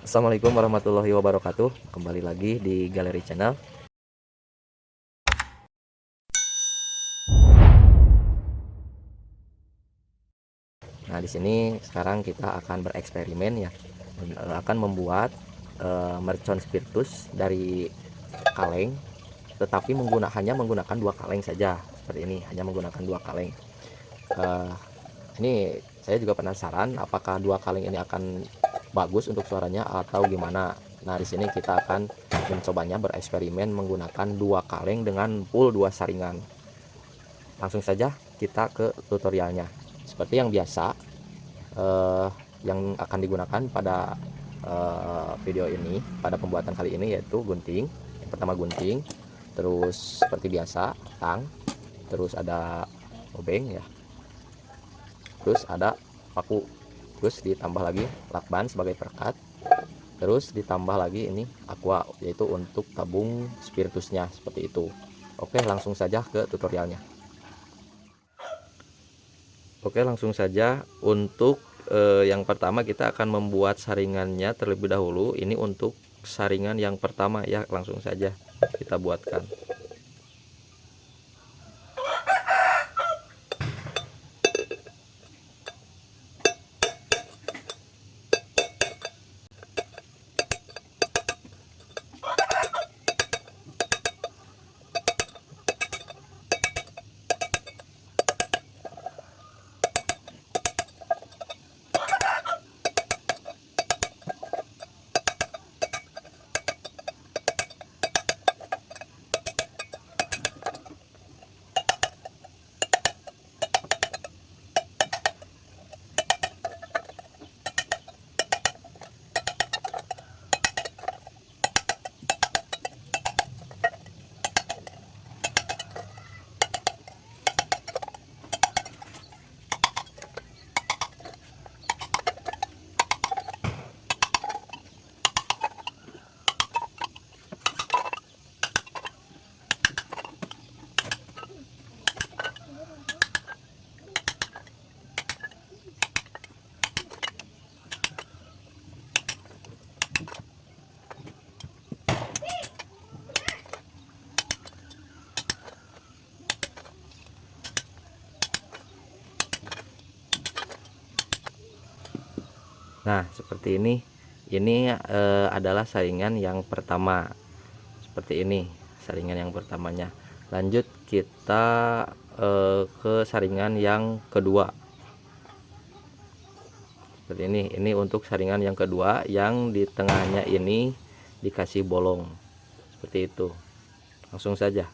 Assalamualaikum warahmatullahi wabarakatuh. Kembali lagi di Galeri Channel. Nah, di sini sekarang kita akan bereksperimen ya. Akan membuat mercon spiritus dari kaleng, tetapi hanya menggunakan dua kaleng saja. Seperti ini, hanya menggunakan dua kaleng. Ini saya juga penasaran apakah dua kaleng ini akan bagus untuk suaranya atau gimana. Nah, di sini kita akan mencobanya bereksperimen menggunakan dua kaleng dengan full dua saringan. Langsung saja kita ke tutorialnya. Seperti yang biasa, yang akan digunakan pada video ini, pada pembuatan kali ini, yaitu gunting. Yang pertama gunting, terus seperti biasa tang, terus ada obeng ya, terus ada paku, terus ditambah lagi lakban sebagai perekat, terus ditambah lagi ini aqua, yaitu untuk tabung spiritusnya, seperti itu. Oke, langsung saja ke tutorialnya. Oke, langsung saja. Untuk yang pertama kita akan membuat saringannya terlebih dahulu. Ini untuk saringan yang pertama ya, langsung saja kita buatkan. Nah, seperti ini. Ini adalah saringan yang pertama. Seperti ini saringan yang pertamanya. Lanjut kita ke saringan yang kedua. Seperti ini. Ini untuk saringan yang kedua, yang di tengahnya ini dikasih bolong. Seperti itu. Langsung saja.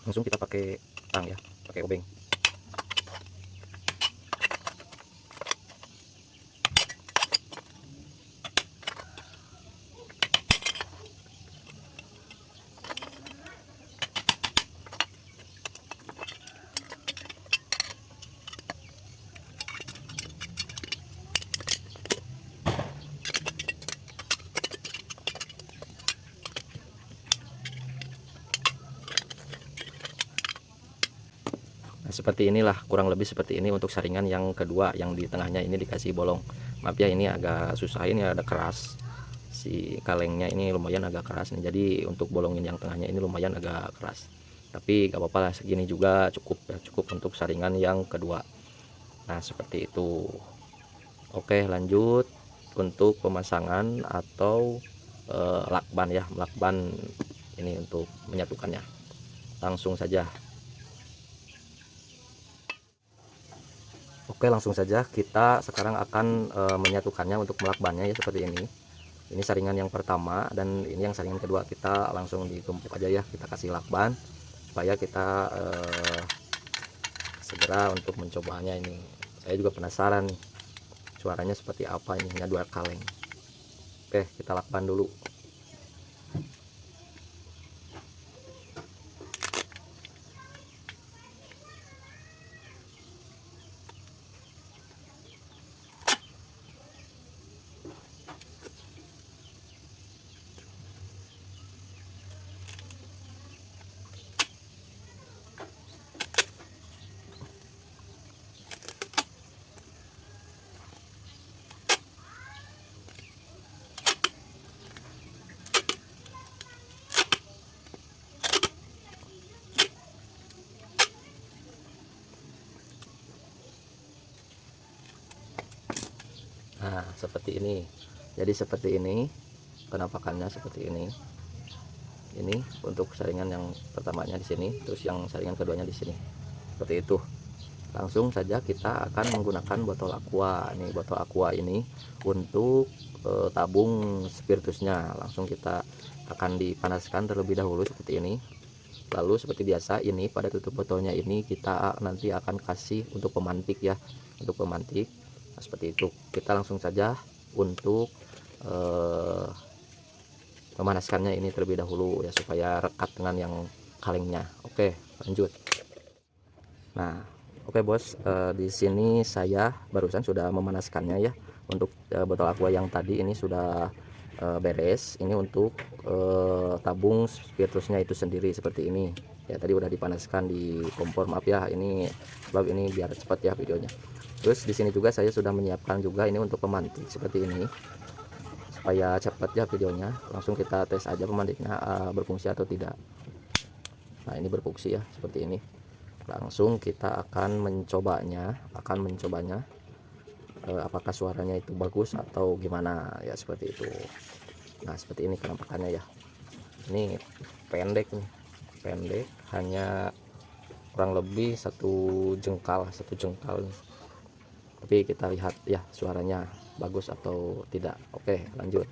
Langsung kita pakai tang ya, pakai obeng. Nah, seperti inilah, kurang lebih seperti ini untuk saringan yang kedua, yang di tengahnya ini dikasih bolong. Maaf ya, ini agak susah, ini ada keras, si kalengnya ini lumayan agak keras nih, jadi untuk bolongin yang tengahnya ini lumayan agak keras. tapi gak apa-apa lah, segini juga cukup ya, cukup untuk saringan yang kedua. Nah seperti itu. Oke, lanjut untuk pemasangan atau lakban ya, lakban ini untuk menyatukannya. Langsung saja. Oke, langsung saja kita sekarang akan menyatukannya untuk melakbannya ya, seperti ini. Ini saringan yang pertama dan ini yang saringan kedua. Kita langsung ditumpuk aja ya, kita kasih lakban supaya kita segera untuk mencobanya. Ini saya juga penasaran nih suaranya seperti apa, ini hanya 2 kaleng. Oke, kita lakban dulu. Nah seperti ini, jadi seperti ini penampakannya, seperti ini. Ini untuk saringan yang pertamanya di sini, terus yang saringan keduanya di sini, seperti itu. Langsung saja kita akan menggunakan botol aqua. Nih botol aqua ini untuk tabung spiritusnya. Langsung kita akan dipanaskan terlebih dahulu seperti ini. Lalu seperti biasa ini pada tutup botolnya ini kita nanti akan kasih untuk pemantik ya, untuk pemantik. Nah, seperti itu. Kita langsung saja untuk memanaskannya ini terlebih dahulu ya, supaya rekat dengan yang kalengnya. Oke, lanjut. Nah, oke bos, di sini saya barusan sudah memanaskannya ya. Untuk botol aqua yang tadi ini sudah beres. Ini untuk tabung spiritusnya itu sendiri seperti ini. Ya tadi udah dipanaskan di kompor, maaf ya ini sebab ini biar cepat ya videonya. Terus di sini juga saya sudah menyiapkan juga ini untuk pemantik seperti ini, supaya cepat ya videonya. Langsung kita tes aja pemantiknya berfungsi atau tidak. Nah ini berfungsi ya seperti ini. Langsung kita akan mencobanya, apakah suaranya itu bagus atau gimana ya, seperti itu. Nah seperti ini penampakannya ya. Ini pendek nih, pendek, hanya kurang lebih satu jengkal nih. Tapi kita lihat ya suaranya bagus atau tidak. Oke lanjut.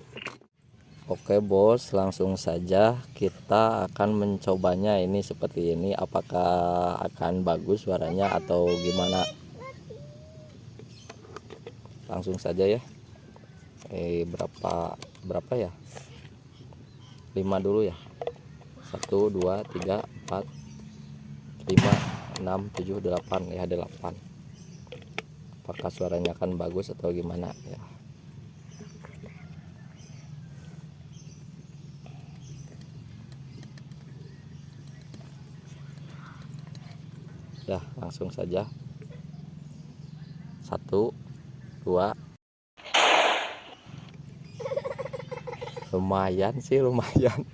Oke bos, langsung saja kita akan mencobanya ini seperti ini, apakah akan bagus suaranya atau gimana. Langsung saja ya. Berapa ya, 5 dulu ya. 1 2 3 4 5 6 7 8 ya, 8. Apakah suaranya akan bagus atau gimana ya. Ya langsung saja. 1 2. Lumayan sih, lumayan.